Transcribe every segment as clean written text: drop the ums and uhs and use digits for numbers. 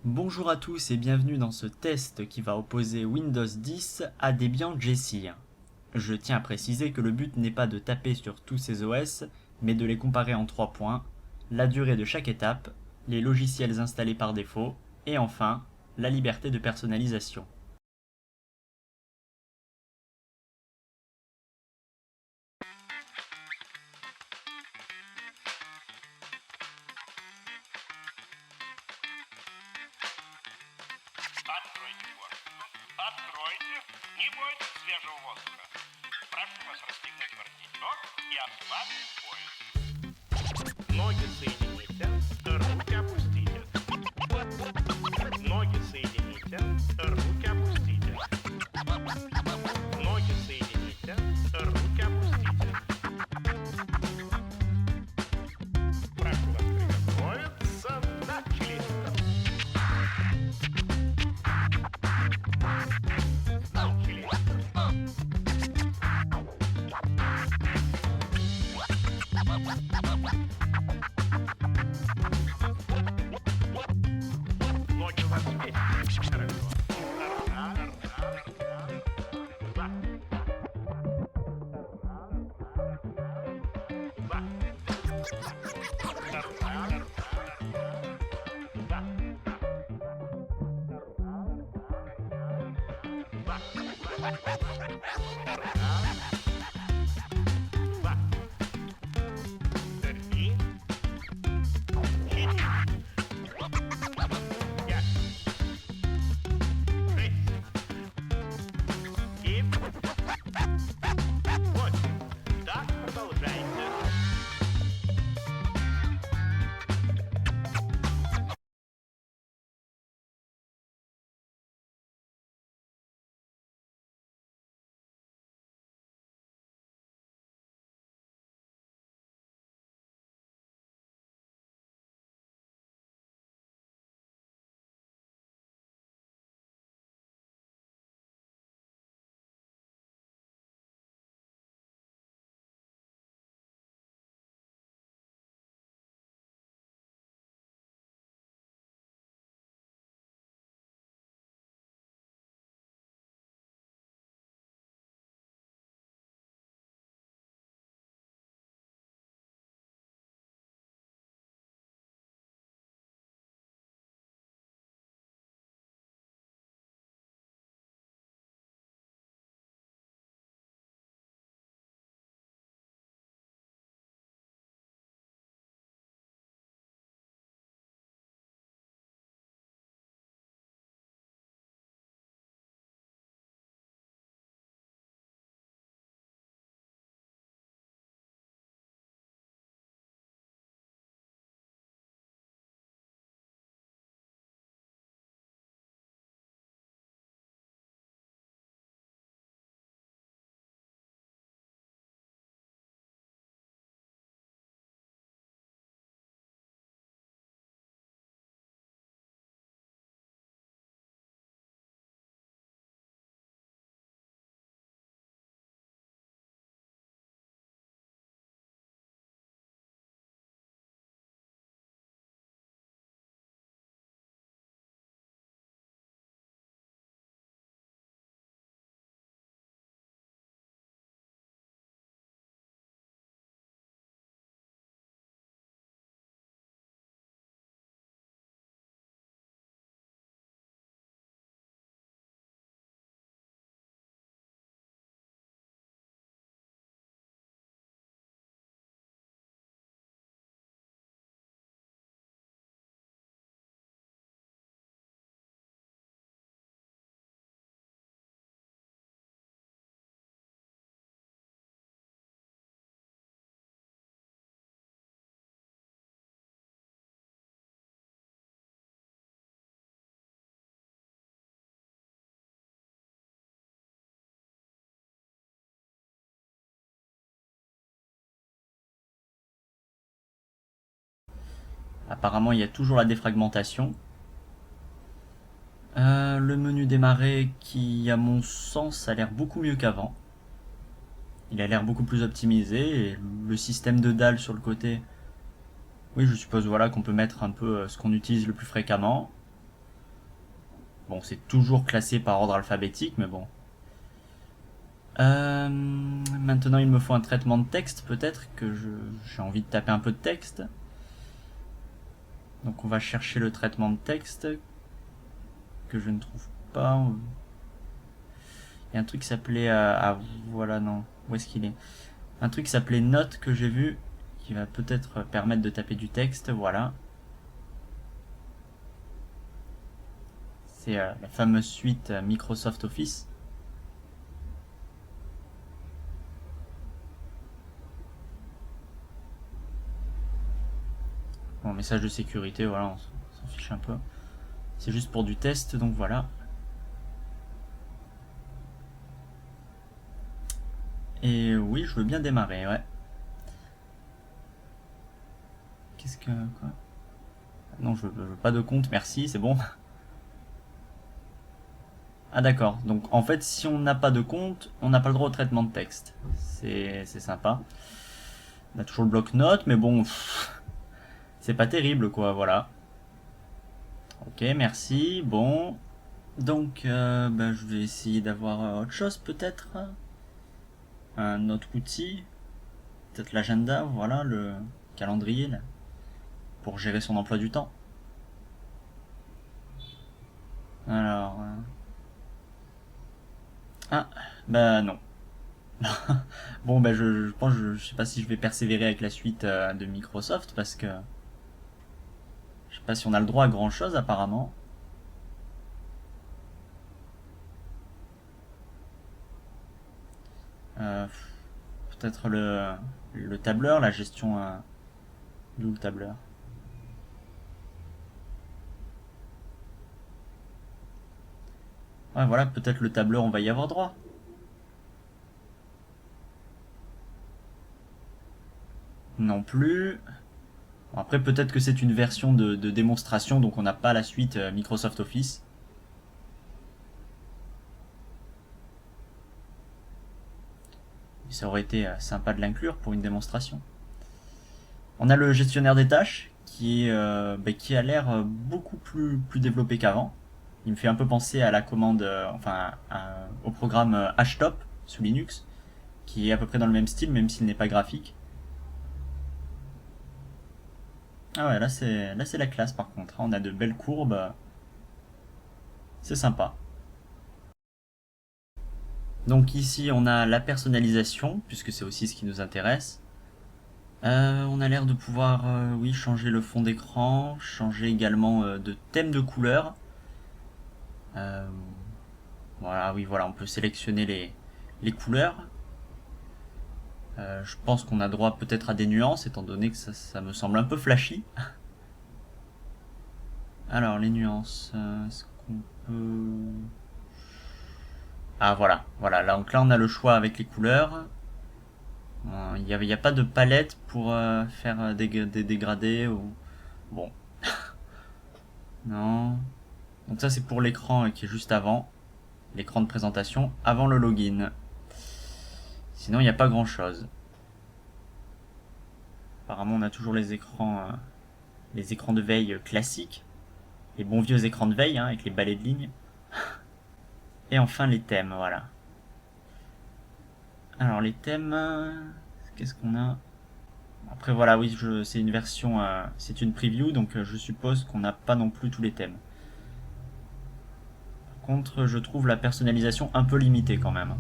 Bonjour à tous et bienvenue dans ce test qui va opposer Windows 10 à Debian JC. Je tiens à préciser que le but n'est pas de taper sur tous ces OS, mais de les comparer en 3 points, la durée de chaque étape, les logiciels installés par défaut, et enfin, la liberté de personnalisation. Откройте форточку. Откройте. Не бойтесь свежего воздуха. Прошу вас расстегнуть воротничок и ослабить пояс. Ноги соедините, руки опустите. Ноги соедините, руки опустите. Ноги соедините, руки опустите. Прошу вас приготовиться. Начали. Начали. Ноги у вас вместе. Хорошо. Два. Два. Три. Четыре. Пять. Шесть. Семь. Восемь. Так, продолжайте. Apparemment, il y a toujours la défragmentation. Le menu démarrer qui, à mon sens, a l'air beaucoup mieux qu'avant. Il a l'air beaucoup plus optimisé et le système de dalle sur le côté, oui, je suppose voilà qu'on peut mettre un peu ce qu'on utilise le plus fréquemment. Bon, c'est toujours classé par ordre alphabétique, mais bon. Maintenant, il me faut un traitement de texte, peut-être que j'ai envie de taper un peu de texte. Donc on va chercher le traitement de texte que je ne trouve pas. Il y a un truc qui s'appelait... ah voilà, non. Où est-ce qu'il est? Un truc qui s'appelait Note que j'ai vu, qui va peut-être permettre de taper du texte, voilà. C'est la fameuse suite Microsoft Office. Bon, message de sécurité, voilà, on s'en fiche un peu. C'est juste pour du test, donc voilà. Et oui, je veux bien démarrer, ouais. Qu'est-ce que... quoi? Non, je veux pas de compte, merci, c'est bon. Ah d'accord, donc en fait si on n'a pas de compte, on n'a pas le droit au traitement de texte. C'est sympa. On a toujours le bloc-notes, mais bon, c'est pas terrible quoi, voilà. Ok, merci, bon. Donc bah, je vais essayer d'avoir autre chose peut-être. Un autre outil. Peut-être l'agenda, voilà, le calendrier, là, pour gérer son emploi du temps. Alors... ah, bah non. Bon, ben je pense, je sais pas si je vais persévérer avec la suite de Microsoft parce que je sais pas si on a le droit à grand chose apparemment. Euh, Peut-être le tableur, la gestion. D'où le tableur? Ouais, voilà, peut-être le tableur, on va y avoir droit. Non plus. Bon, après, peut-être que c'est une version de démonstration, donc on n'a pas la suite Microsoft Office. Ça aurait été sympa de l'inclure pour une démonstration. On a le gestionnaire des tâches qui a l'air beaucoup plus développé qu'avant. Il me fait un peu penser à la commande, au programme Htop sous Linux, qui est à peu près dans le même style, même s'il n'est pas graphique. Ah ouais, là c'est la classe par contre. On a de belles courbes, c'est sympa. Donc ici on a la personnalisation, puisque c'est aussi ce qui nous intéresse. On a l'air de pouvoir, oui, changer le fond d'écran, changer également de thème de couleur. Euh, voilà, oui, voilà, on peut sélectionner les couleurs. Je pense qu'on a droit peut-être à des nuances, étant donné que ça me semble un peu flashy. Alors, les nuances, est-ce qu'on peut... Ah, voilà, voilà, donc là on a le choix avec les couleurs. Il n'y a pas de palette pour faire des dégradés ou... Bon, non. Donc ça c'est pour l'écran qui est juste avant. L'écran de présentation, avant le login. Sinon, il n'y a pas grand chose. Apparemment, on a toujours les écrans de veille classiques. Les bons vieux écrans de veille, hein, avec les balais de ligne. Et enfin, les thèmes, voilà. Alors, les thèmes... qu'est-ce qu'on a? Après, voilà, oui, c'est une version... c'est une preview, donc je suppose qu'on n'a pas non plus tous les thèmes. Par contre, je trouve la personnalisation un peu limitée quand même.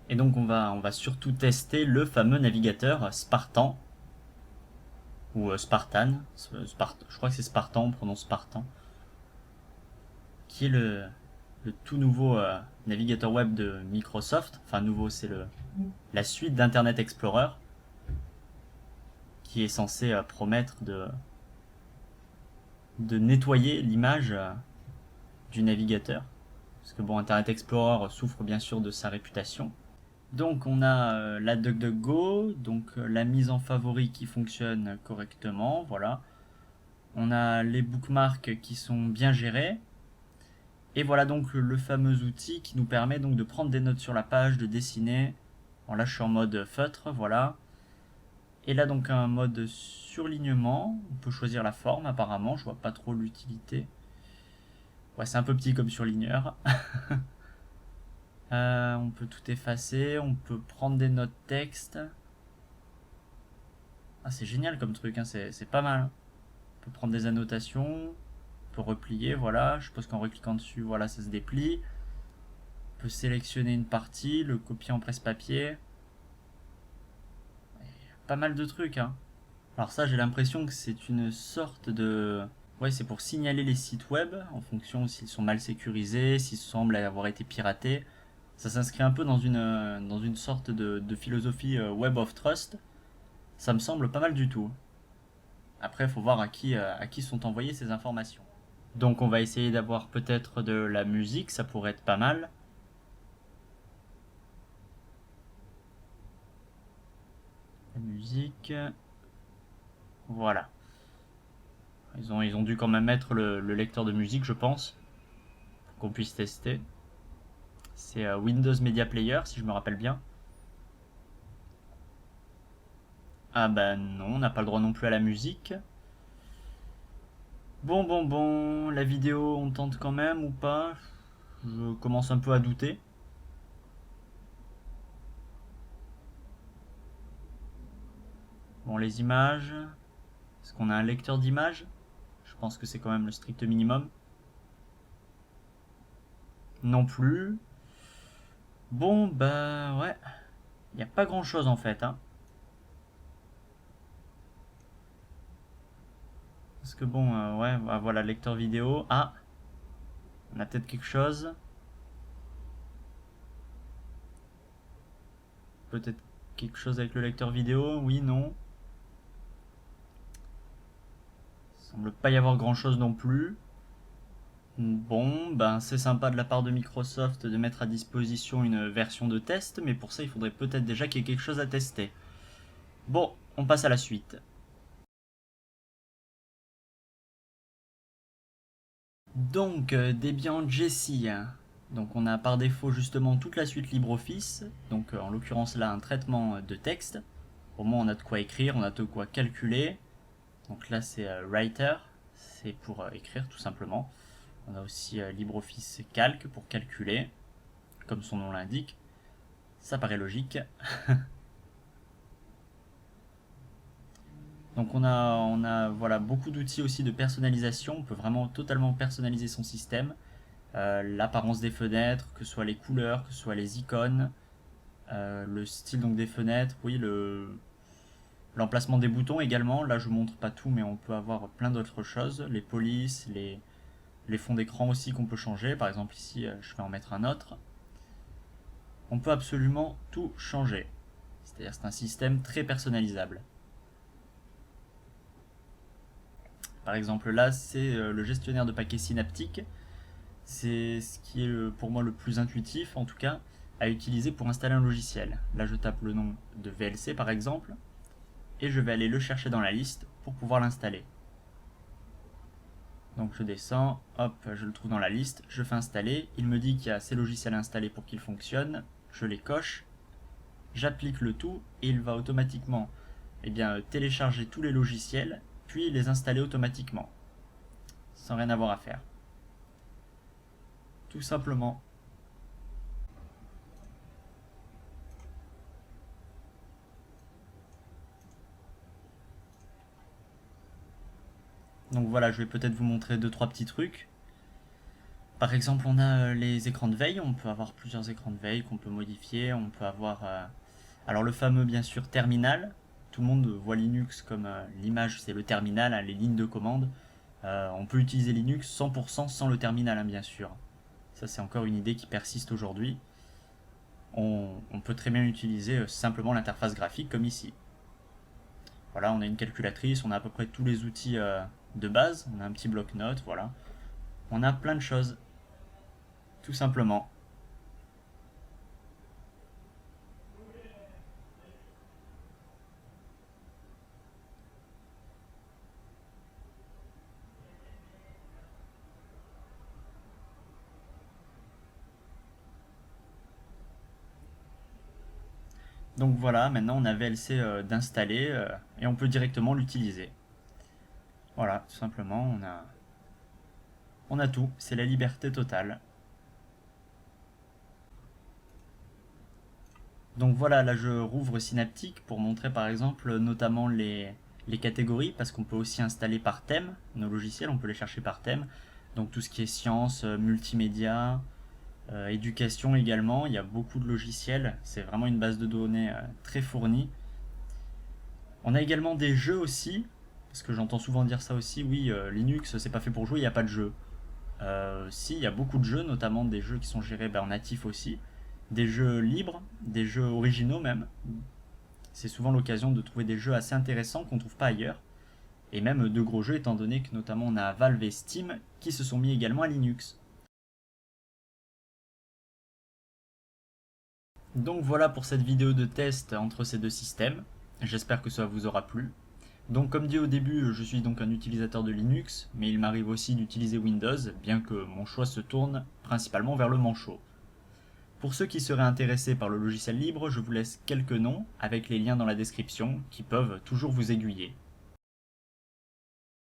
Et donc, on va surtout tester le fameux navigateur Spartan. Ou Spartan. Je crois que c'est Spartan, on prononce Spartan. Qui est le tout nouveau navigateur web de Microsoft. Enfin, nouveau, c'est la suite d'Internet Explorer. Qui est censé promettre de nettoyer l'image du navigateur. Parce que bon, Internet Explorer souffre bien sûr de sa réputation. Donc on a la DuckDuckGo, donc la mise en favori qui fonctionne correctement, voilà. On a les bookmarks qui sont bien gérés. Et voilà donc le fameux outil qui nous permet donc de prendre des notes sur la page, de dessiner. Bon là je suis en mode feutre, voilà. Et là donc un mode surlignement, on peut choisir la forme apparemment, je vois pas trop l'utilité. Ouais, c'est un peu petit comme surligneur. On peut tout effacer, on peut prendre des notes texte. Ah, c'est génial comme truc, hein, c'est pas mal. On peut prendre des annotations, on peut replier, voilà. Je suppose qu'en recliquant dessus, voilà, ça se déplie. On peut sélectionner une partie, le copier en presse-papier. Pas mal de trucs, hein. Alors ça, j'ai l'impression que c'est une sorte de... Ouais, c'est pour signaler les sites web, en fonction s'ils sont mal sécurisés, s'ils semblent avoir été piratés. Ça s'inscrit un peu dans une sorte de philosophie Web of Trust. Ça me semble pas mal du tout. Après, il faut voir à qui sont envoyées ces informations. Donc on va essayer d'avoir peut-être de la musique, ça pourrait être pas mal. La musique... Voilà. Ils ont dû quand même mettre le lecteur de musique, je pense, pour qu'on puisse tester. C'est Windows Media Player, si je me rappelle bien. Ah bah non, on n'a pas le droit non plus à la musique. Bon, la vidéo, on tente quand même ou pas? Je commence un peu à douter. Bon, les images. Est-ce qu'on a un lecteur d'images? Je pense que c'est quand même le strict minimum. Non plus. Bon, bah ouais. Il n'y a pas grand chose en fait, hein. Parce que bon, ouais, bah, voilà, lecteur vidéo. Ah, on a peut-être quelque chose. Peut-être quelque chose avec le lecteur vidéo. Oui, non. Il semble pas y avoir grand chose non plus. Bon, ben c'est sympa de la part de Microsoft de mettre à disposition une version de test, mais pour ça il faudrait peut-être déjà qu'il y ait quelque chose à tester. Bon, on passe à la suite. Donc, Debian Jessie. Donc on a par défaut justement toute la suite LibreOffice, donc en l'occurrence là un traitement de texte. Au moins on a de quoi écrire, on a de quoi calculer. Donc là c'est Writer, c'est pour écrire tout simplement. On a aussi LibreOffice Calc pour calculer, comme son nom l'indique. Ça paraît logique. Donc on a voilà, beaucoup d'outils aussi de personnalisation. On peut vraiment totalement personnaliser son système. L'apparence des fenêtres, que ce soit les couleurs, que ce soit les icônes, le style donc des fenêtres, oui, l'emplacement des boutons également. Là je ne montre pas tout, mais on peut avoir plein d'autres choses. Les polices, les fonds d'écran aussi qu'on peut changer. Par exemple ici je vais en mettre un autre. On peut absolument tout changer. C'est-à-dire c'est un système très personnalisable. Par exemple là c'est le gestionnaire de paquets synaptiques. C'est ce qui est pour moi le plus intuitif en tout cas à utiliser pour installer un logiciel. Là je tape le nom de VLC par exemple et je vais aller le chercher dans la liste pour pouvoir l'installer. Donc je descends, hop, je le trouve dans la liste, je fais installer, il me dit qu'il y a ces logiciels installés pour qu'ils fonctionnent, je les coche, j'applique le tout et il va automatiquement télécharger tous les logiciels puis les installer automatiquement, sans rien avoir à faire. Tout simplement. Donc voilà, je vais peut-être vous montrer 2-3 petits trucs. Par exemple, on a les écrans de veille, on peut avoir plusieurs écrans de veille qu'on peut modifier, on peut avoir... alors le fameux bien sûr terminal, tout le monde voit Linux comme l'image c'est le terminal, hein, les lignes de commande. On peut utiliser Linux 100% sans le terminal, hein, bien sûr. Ça c'est encore une idée qui persiste aujourd'hui. On peut très bien utiliser simplement l'interface graphique comme ici. Voilà, on a une calculatrice, on a à peu près tous les outils de base, on a un petit bloc-notes, voilà. On a plein de choses, tout simplement. Donc voilà, maintenant on a VLC d'installer et on peut directement l'utiliser. Voilà, tout simplement, On a tout, c'est la liberté totale. Donc voilà, là je rouvre Synaptic pour montrer par exemple notamment les catégories, parce qu'on peut aussi installer par thème nos logiciels, on peut les chercher par thème. Donc tout ce qui est sciences, multimédia, éducation également, il y a beaucoup de logiciels, c'est vraiment une base de données très fournie. On a également des jeux aussi, parce que j'entends souvent dire ça aussi, oui, Linux c'est pas fait pour jouer, il n'y a pas de jeu. Si, il y a beaucoup de jeux, notamment des jeux qui sont gérés en natif aussi, des jeux libres, des jeux originaux même. C'est souvent l'occasion de trouver des jeux assez intéressants qu'on ne trouve pas ailleurs, et même de gros jeux étant donné que notamment on a Valve et Steam qui se sont mis également à Linux. Donc voilà pour cette vidéo de test entre ces deux systèmes, j'espère que ça vous aura plu. Donc comme dit au début, je suis donc un utilisateur de Linux, mais il m'arrive aussi d'utiliser Windows, bien que mon choix se tourne principalement vers le manchot. Pour ceux qui seraient intéressés par le logiciel libre, je vous laisse quelques noms avec les liens dans la description qui peuvent toujours vous aiguiller.